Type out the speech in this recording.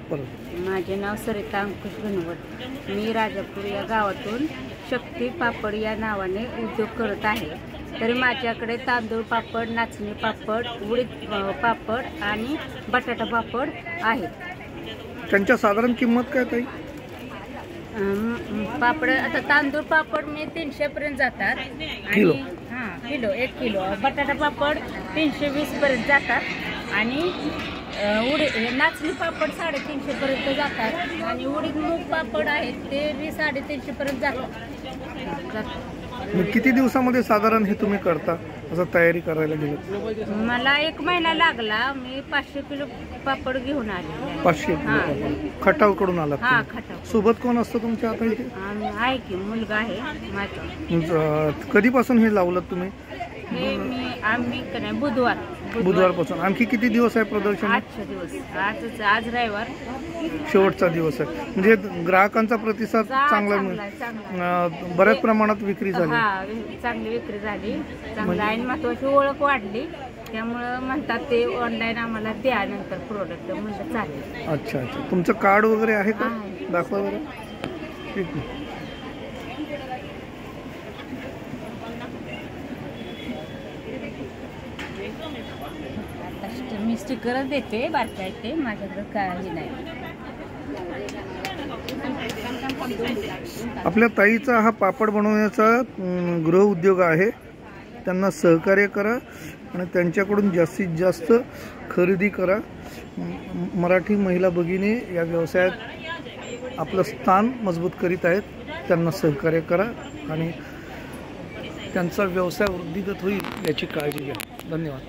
परत माझे नाव सरिता अंकुश घनवट. मी राजापूर या गावातून शक्ती पापड या नावाने उद्योग करत आहे. तरी माझ्याकडे तांदूळ पापड, नाचणी पापड, उडीद पापड आणि बटाटा पापड आहेत. त्यांच्या साधारण किंमत काय ताई? पापड आता तांदूळ पापड मी 300 पर्यंत जातात किलो. Kilo 1 kilo. बटाटा पापड 320 पर्यंत जातात आणि नाचणी पापड 350 पर्यंत जातात आणि उडीद मूग पापड आहेत ते 350 पर्यंत जातात. किती दिवसामध्ये साधारण हे तुम्ही करता असं तयारी करायला गेलं? मला 1 महिना लागला. मी 500 किलो पापड घेऊन आले. 500 किलो खटाव कडून आला? हा, खटाव. सोबत कोण असतं तुमच्या आता इथे? आहे की मुलगा आहे माझा. कधीपासून हे लावलं तुम्ही? आम्ही बुधवारपासून. आणखी किती दिवस आहे प्रदर्शन? 8 दिवस. आज रविवार शेवटचा दिवस आहे. म्हणजे ग्राहकांचा प्रतिसाद चांगला मिळाला, बऱ्याच प्रमाणात विक्री झाली. चांगली विक्री झाली, चांगला आणि महत्वाची ओळख वाढली. त्यामुळं म्हणतात ते ऑनलाईन आम्हाला द्या नंतर प्रोडक्ट. म्हणजे चालेल. अच्छा अच्छा. तुमचं कार्ड वगैरे आहे का? दाखवा बरं. ठीक आहे. मी स्टिकरच देते, बारकाय ते माझ्याकडे काही नाही. आपल्या ताईचा हा पापड बनवण्याचा गृह उद्योग आहे. त्यांना सहकार्य करा आणि त्यांच्याकडून जास्तीत जास्त खरेदी करा. मराठी महिला भगिनी या व्यवसायात आपलं स्थान मजबूत करीत आहेत. त्यांना सहकार्य करा आणि त्यांचा व्यवसाय वृद्धिंगत होईल याची काळजी घ्या. धन्यवाद.